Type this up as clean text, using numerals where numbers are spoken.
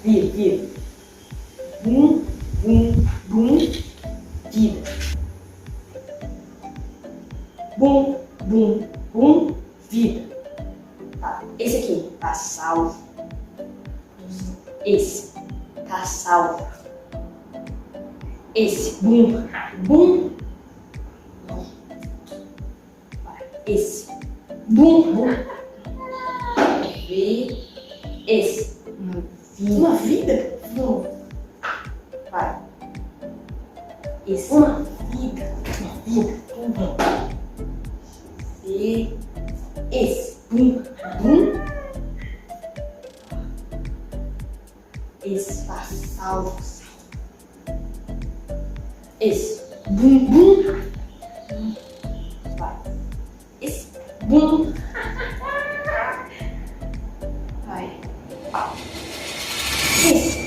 Vida. Bum, bum, bum, vida. Bum, bum, bum, vida. Tá, esse aqui tá salvo. Esse tá salvo. Esse, bum, bum. Esse, bum, bum. Esse, uma vida? Não. Vai. Esse, uma vida. Tudo. E esse, bum, bum. Esse tá salvo. Esse, bum, bum. Vai. Esse, bum. Vai. Esse.